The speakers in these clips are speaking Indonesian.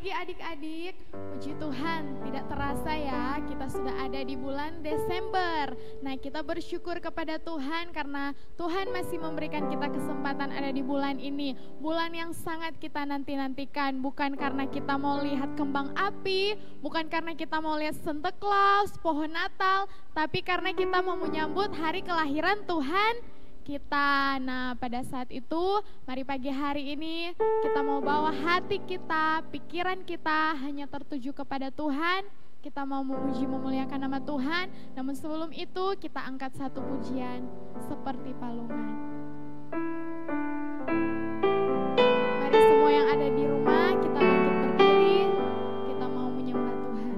pagi adik-adik, puji Tuhan tidak terasa ya kita sudah ada di bulan Desember. Nah kita bersyukur kepada Tuhan karena Tuhan masih memberikan kita kesempatan ada di bulan ini. Bulan yang sangat kita nanti-nantikan, bukan karena kita mau lihat kembang api, bukan karena kita mau lihat Santa Claus, pohon Natal, tapi karena kita mau menyambut hari kelahiran Tuhan kita. Nah pada saat itu mari pagi hari ini kita mau bawa hati kita, pikiran kita hanya tertuju kepada Tuhan. Kita mau memuji memuliakan nama Tuhan. Namun sebelum itu kita angkat satu pujian seperti palungan. Mari semua yang ada di rumah kita bangkit berdiri. Kita mau menyembah Tuhan.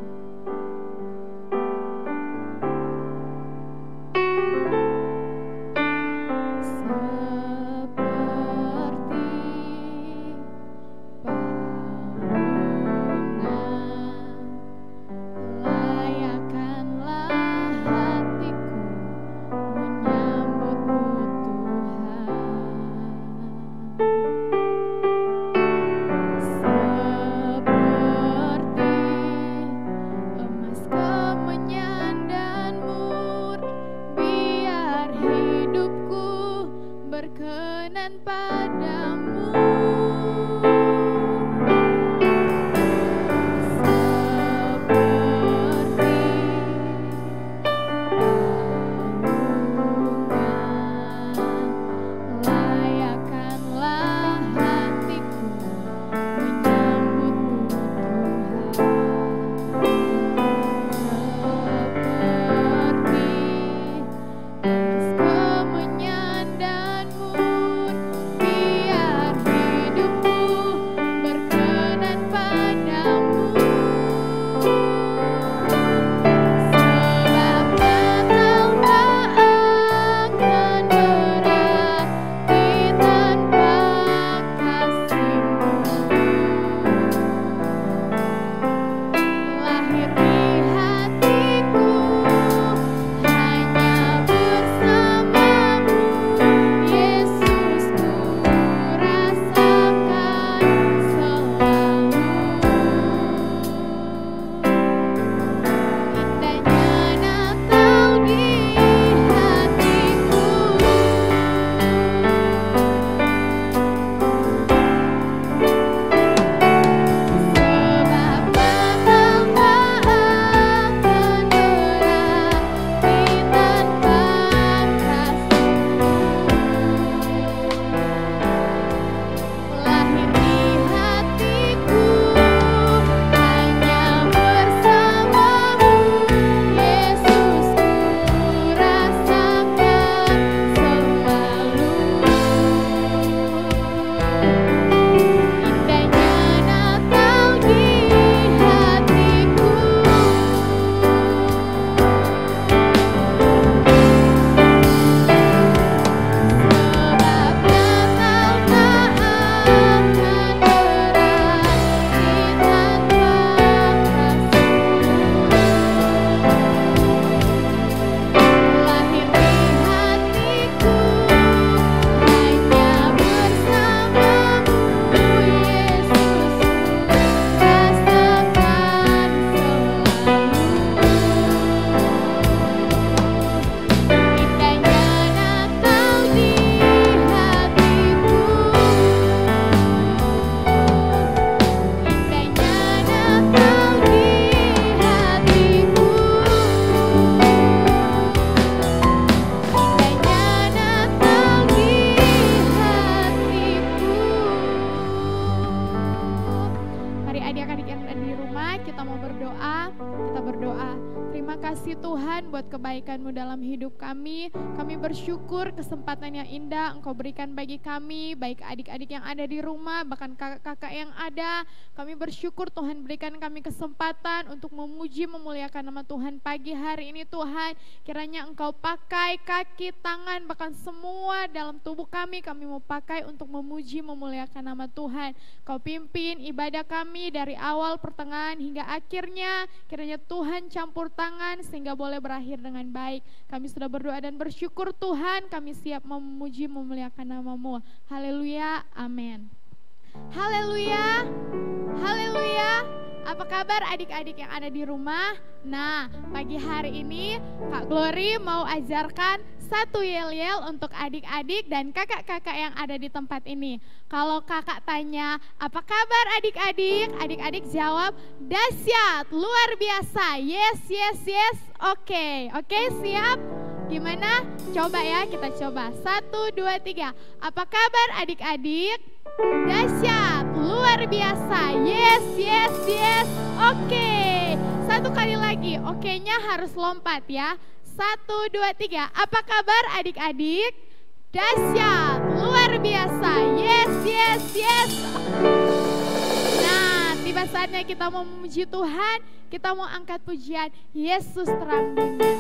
Kebaikan-Mu dalam hidup kami. Kami bersyukur kesempatan yang indah Engkau berikan bagi kami, baik adik-adik yang ada di rumah, bahkan kakak-kakak yang ada. Kami bersyukur Tuhan berikan kami kesempatan untuk memuji memuliakan nama Tuhan pagi hari ini Tuhan. Kiranya Engkau pakai kaki, tangan, bahkan semua dalam tubuh kami mau pakai untuk memuji memuliakan nama Tuhan. Kau pimpin ibadah kami dari awal, pertengahan hingga akhirnya. Kiranya Tuhan campur tangan sehingga boleh berakhir dengan baik. Kami sudah berdoa dan bersyukur Tuhan, kami siap memuji memuliakan nama-Mu. Haleluya, amin. Haleluya. Haleluya. Apa kabar adik-adik yang ada di rumah? Nah, pagi hari ini Kak Glory mau ajarkan satu yel-yel untuk adik-adik dan kakak-kakak yang ada di tempat ini. Kalau kakak tanya, apa kabar adik-adik? Adik-adik jawab, dahsyat, luar biasa. Yes, yes, yes. Oke, siap? Gimana? Coba ya, kita coba. 1, 2, 3. Apa kabar adik-adik? Dahsyat, luar biasa. Yes, yes, yes. Oke. Satu kali lagi. Oke-nya harus lompat ya. 1, 2, 3. Apa kabar adik-adik? Dahsyat, luar biasa. Yes, yes, yes. Nah, tiba saatnya kita mau memuji Tuhan. Kita mau angkat pujian Yesus terang dunia.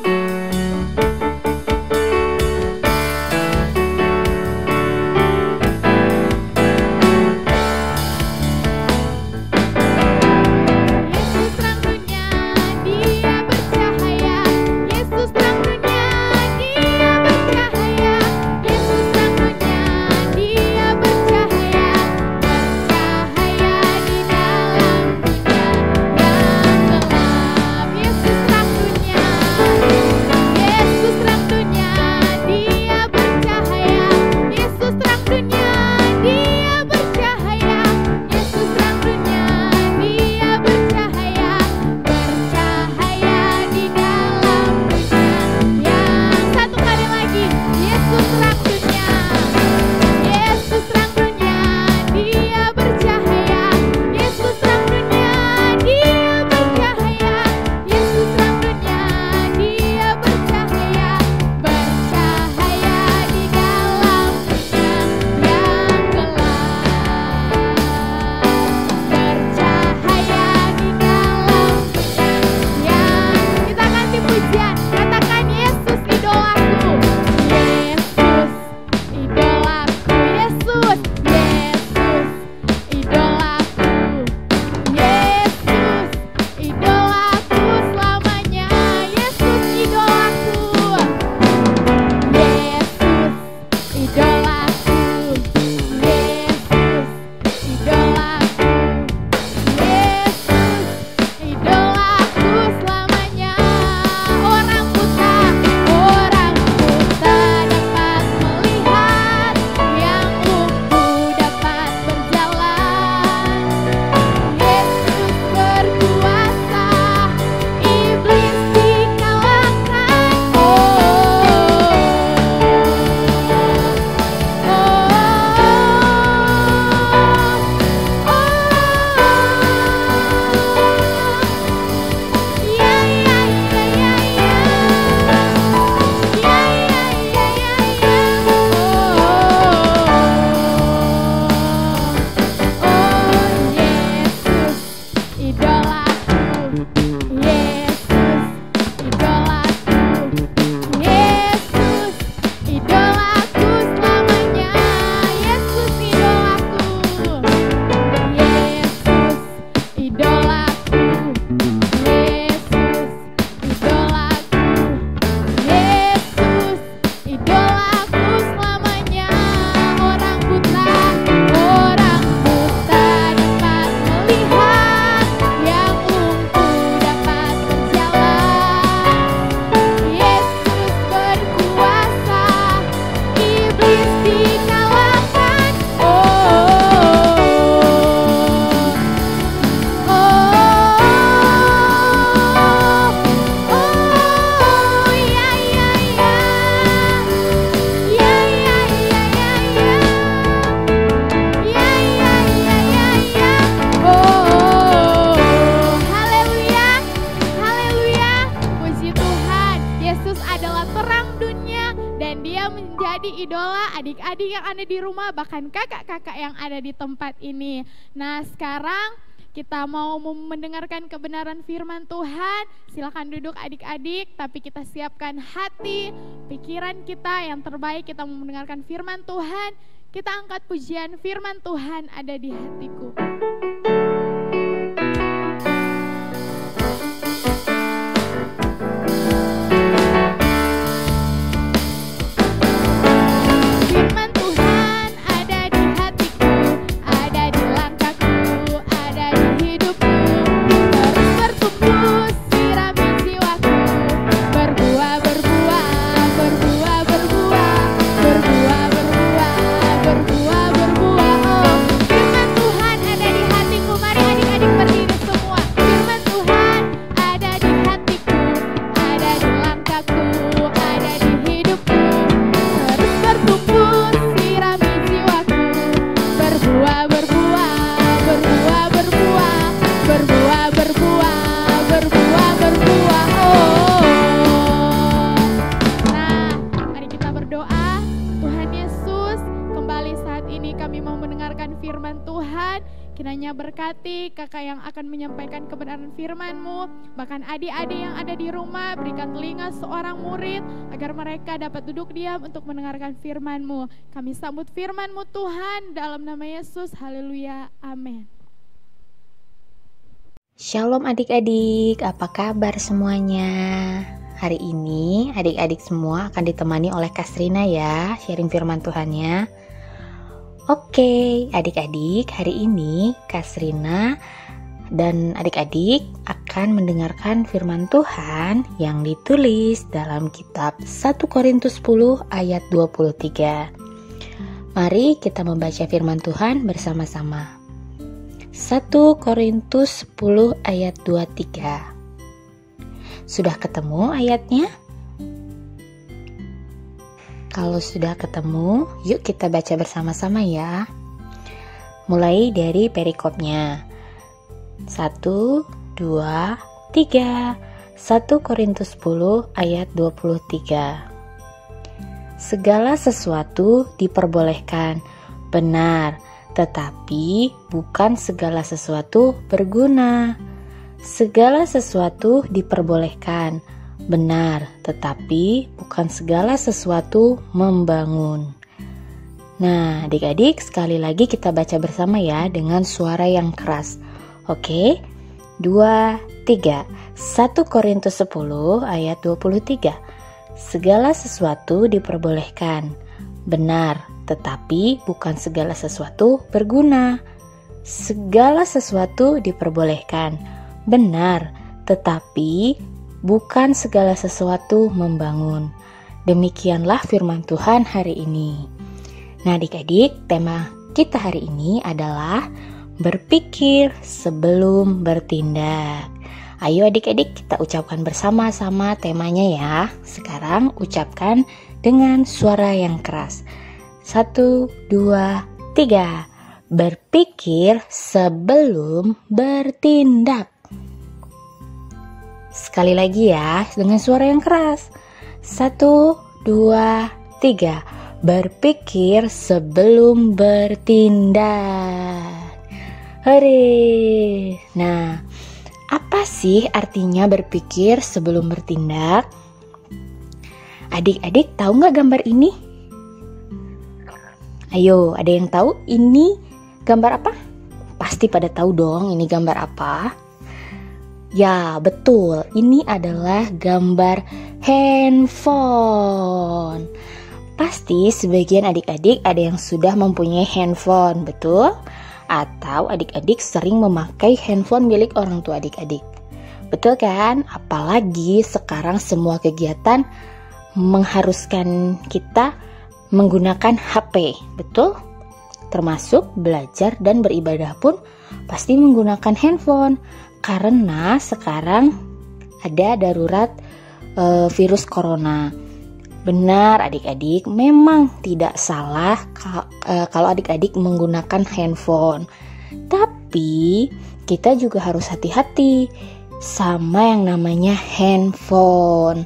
adik-adik yang ada di rumah, bahkan kakak-kakak yang ada di tempat ini. Nah, sekarang kita mau mendengarkan kebenaran firman Tuhan. Silakan duduk adik-adik, tapi kita siapkan hati, pikiran kita yang terbaik. Kita mau mendengarkan firman Tuhan. Kita angkat pujian firman Tuhan ada di hatiku. Firman Tuhan ada di hatiku, ada di langkahku, ada di Kiranya berkati kakak yang akan menyampaikan kebenaran firman-Mu. Bahkan adik-adik yang ada di rumah, berikan telinga seorang murid agar mereka dapat duduk diam untuk mendengarkan firman-Mu. Kami sambut firman-Mu Tuhan dalam nama Yesus. Haleluya. Amin. Shalom adik-adik, apa kabar semuanya? Hari ini adik-adik semua akan ditemani oleh Kasrina ya, sharing firman Tuhannya. Oke, adik-adik, hari ini Kasrina dan adik-adik akan mendengarkan firman Tuhan yang ditulis dalam kitab 1 Korintus 10 ayat 23. Mari kita membaca firman Tuhan bersama-sama. 1 Korintus 10 ayat 23. Sudah ketemu ayatnya? Kalau sudah ketemu, yuk kita baca bersama-sama ya. Mulai dari perikopnya. 1, 2, 3. 1 Korintus 10 ayat 23. Segala sesuatu diperbolehkan, benar, tetapi bukan segala sesuatu berguna. Segala sesuatu diperbolehkan, benar, tetapi bukan segala sesuatu membangun. Nah, adik-adik, sekali lagi kita baca bersama ya dengan suara yang keras. Oke, 2, 3. 1 Korintus 10 ayat 23. Segala sesuatu diperbolehkan, benar, tetapi bukan segala sesuatu berguna. Segala sesuatu diperbolehkan, benar, tetapi bukan segala sesuatu membangun. Demikianlah firman Tuhan hari ini. Nah adik-adik, tema kita hari ini adalah berpikir sebelum bertindak. Ayo adik-adik kita ucapkan bersama-sama temanya ya. Sekarang ucapkan dengan suara yang keras. 1, 2, 3. Berpikir sebelum bertindak. Sekali lagi ya, dengan suara yang keras. 1, 2, 3. Berpikir sebelum bertindak. Hore. Nah, apa sih artinya berpikir sebelum bertindak? Adik-adik tahu nggak gambar ini? Ayo, ada yang tahu ini gambar apa? Pasti pada tahu dong ini gambar apa. Ya, betul. Ini adalah gambar handphone. Pasti sebagian adik-adik ada yang sudah mempunyai handphone, betul? Atau adik-adik sering memakai handphone milik orang tua adik-adik. Betul kan? Apalagi sekarang semua kegiatan mengharuskan kita menggunakan HP, betul? Termasuk belajar dan beribadah pun pasti menggunakan handphone. Karena sekarang ada darurat virus corona. Benar adik-adik, memang tidak salah kalau adik-adik menggunakan handphone. Tapi kita juga harus hati-hati sama yang namanya handphone.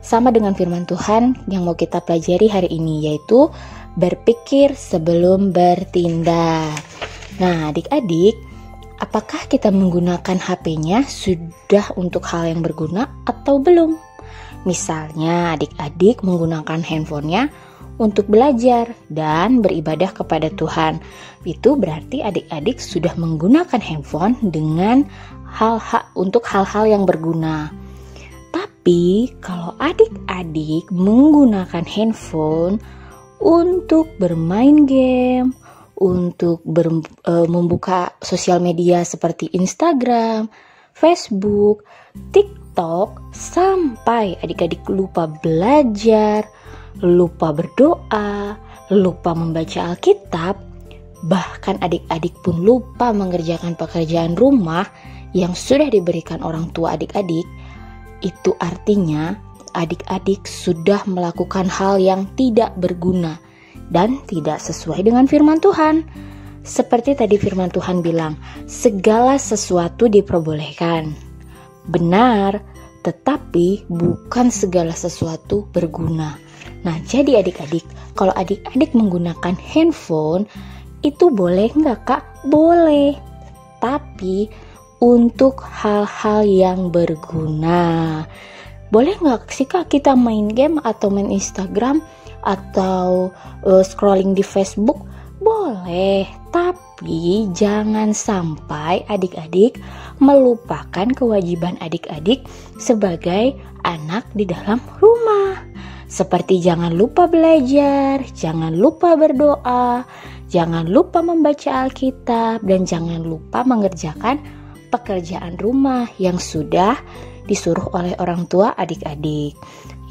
Sama dengan firman Tuhan yang mau kita pelajari hari ini, yaitu berpikir sebelum bertindak. Nah adik-adik, apakah kita menggunakan HP-nya sudah untuk hal yang berguna atau belum? Misalnya adik-adik menggunakan handphonenya untuk belajar dan beribadah kepada Tuhan. Itu berarti adik-adik sudah menggunakan handphone dengan untuk hal-hal yang berguna. Tapi kalau adik-adik menggunakan handphone untuk bermain game, untuk membuka sosial media seperti Instagram, Facebook, TikTok, sampai adik-adik lupa belajar, lupa berdoa, lupa membaca Alkitab, bahkan adik-adik pun lupa mengerjakan pekerjaan rumah yang sudah diberikan orang tua adik-adik, itu artinya adik-adik sudah melakukan hal yang tidak berguna dan tidak sesuai dengan firman Tuhan. Seperti tadi firman Tuhan bilang, segala sesuatu diperbolehkan. Benar, tetapi bukan segala sesuatu berguna. Nah, jadi adik-adik, kalau adik-adik menggunakan handphone, Itu boleh nggak Kak? Boleh. Tapi untuk hal-hal yang berguna. Boleh nggak sih Kak kita main game atau main Instagram atau scrolling di Facebook? Boleh, tapi jangan sampai adik-adik melupakan kewajiban adik-adik sebagai anak di dalam rumah. Seperti jangan lupa belajar, jangan lupa berdoa, jangan lupa membaca Alkitab, dan jangan lupa mengerjakan pekerjaan rumah yang sudah disuruh oleh orang tua adik-adik.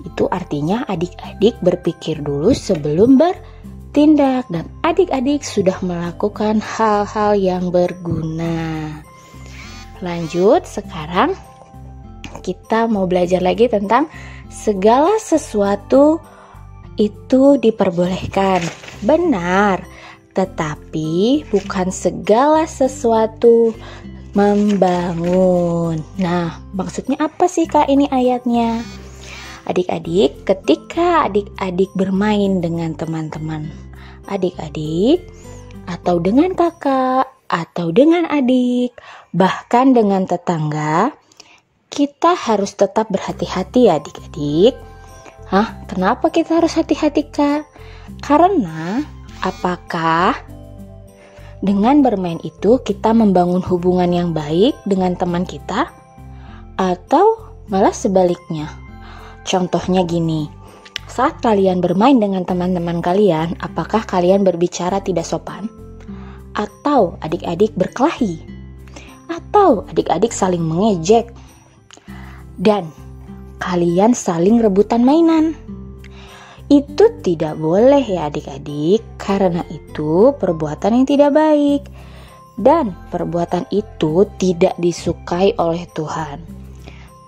Itu artinya adik-adik berpikir dulu sebelum bertindak, dan adik-adik sudah melakukan hal-hal yang berguna. Lanjut, sekarang kita mau belajar lagi tentang segala sesuatu itu diperbolehkan. Benar, tetapi bukan segala sesuatu membangun. Nah, maksudnya apa sih Kak ini ayatnya? Adik-adik, ketika adik-adik bermain dengan teman-teman adik-adik, atau dengan kakak, atau dengan adik, bahkan dengan tetangga, kita harus tetap berhati-hati ya adik-adik. Kenapa kita harus hati-hati Kak? Karena apakah dengan bermain itu kita membangun hubungan yang baik dengan teman kita, atau malah sebaliknya? Contohnya gini, saat kalian bermain dengan teman-teman kalian, apakah kalian berbicara tidak sopan? Atau adik-adik berkelahi? Atau adik-adik saling mengejek? Dan kalian saling rebutan mainan? Itu tidak boleh ya adik-adik, karena itu perbuatan yang tidak baik. Dan perbuatan itu tidak disukai oleh Tuhan.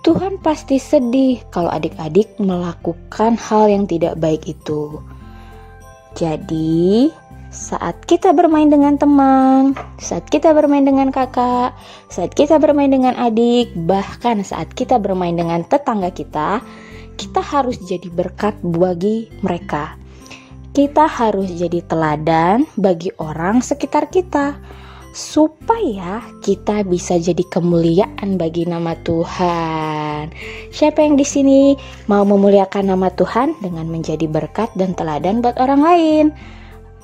Tuhan pasti sedih kalau adik-adik melakukan hal yang tidak baik itu. Jadi, saat kita bermain dengan teman, saat kita bermain dengan kakak, saat kita bermain dengan adik, bahkan saat kita bermain dengan tetangga kita harus jadi berkat bagi mereka. Kita harus jadi teladan bagi orang sekitar kita, supaya kita bisa jadi kemuliaan bagi nama Tuhan. Siapa yang di sini mau memuliakan nama Tuhan dengan menjadi berkat dan teladan buat orang lain?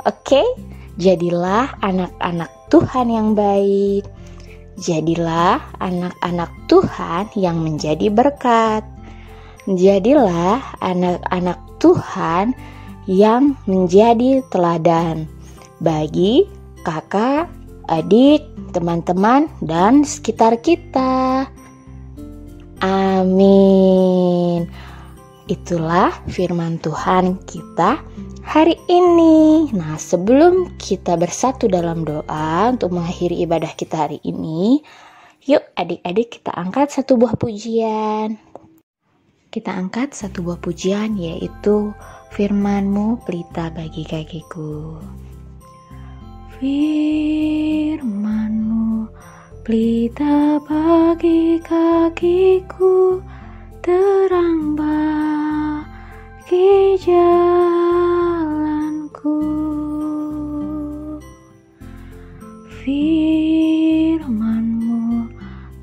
Oke, jadilah anak-anak Tuhan yang baik. Jadilah anak-anak Tuhan yang menjadi berkat. Jadilah anak-anak Tuhan yang menjadi teladan bagi kakak, adik, teman-teman, dan sekitar kita. Amin. Itulah firman Tuhan kita hari ini. Nah, sebelum kita bersatu dalam doa untuk mengakhiri ibadah kita hari ini, yuk adik-adik kita angkat satu buah pujian. Kita angkat satu buah pujian, yaitu firman-Mu pelita bagi kakiku. Firman-Mu pelita bagi kakiku, terang bagi jalanku. Firman-Mu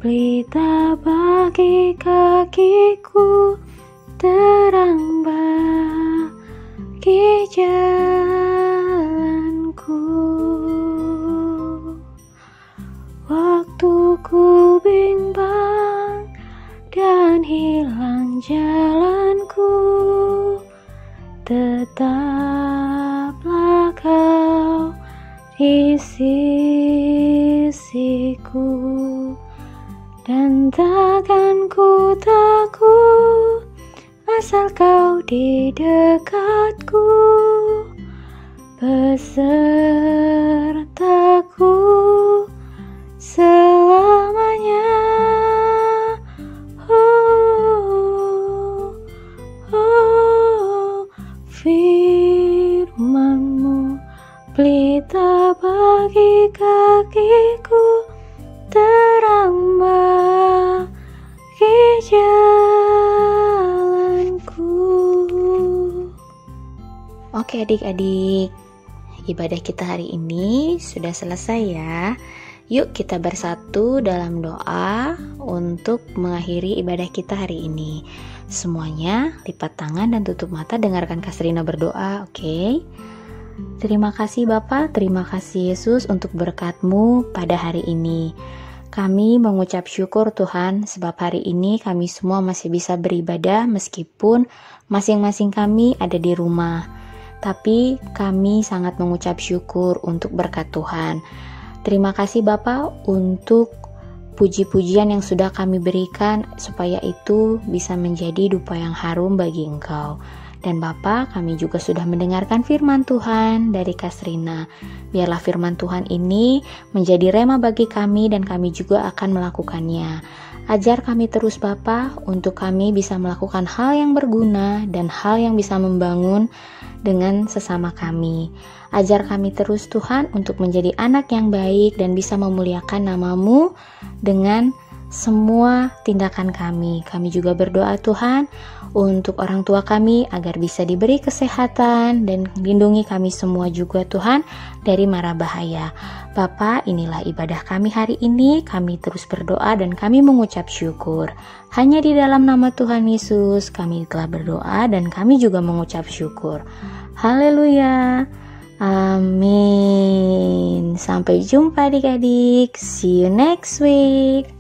pelita bagi kakiku, terang bagi jalanku. Waktu ku bimbang dan hilang jalanku, tetaplah Kau di sisiku, dan takkan ku takut asal Kau di dekatku, besertaku selamanya. Firman-Mu pelita bagi kakiku, terang bagi jalanku. Oke adik-adik, ibadah kita hari ini sudah selesai ya. Yuk kita bersatu dalam doa untuk mengakhiri ibadah kita hari ini. Semuanya lipat tangan dan tutup mata, dengarkan Kak Serina berdoa, oke? Terima kasih Bapa, terima kasih Yesus untuk berkat-Mu pada hari ini. Kami mengucap syukur Tuhan sebab hari ini kami semua masih bisa beribadah meskipun masing-masing kami ada di rumah. Tapi kami sangat mengucap syukur untuk berkat Tuhan. Terima kasih Bapa untuk puji-pujian yang sudah kami berikan supaya itu bisa menjadi dupa yang harum bagi Engkau. Dan Bapa, kami juga sudah mendengarkan firman Tuhan dari Kak Serina. Biarlah firman Tuhan ini menjadi rema bagi kami dan kami juga akan melakukannya. Ajar kami terus Bapa untuk kami bisa melakukan hal yang berguna dan hal yang bisa membangun dengan sesama kami. Ajar kami terus Tuhan untuk menjadi anak yang baik dan bisa memuliakan nama-Mu dengan semua tindakan kami. Kami juga berdoa Tuhan untuk orang tua kami agar bisa diberi kesehatan dan lindungi kami semua juga Tuhan dari mara bahaya. Bapa, inilah ibadah kami hari ini. Kami terus berdoa dan kami mengucap syukur. Hanya di dalam nama Tuhan Yesus kami telah berdoa dan kami juga mengucap syukur. Haleluya. Amin. Sampai jumpa adik-adik. See you next week.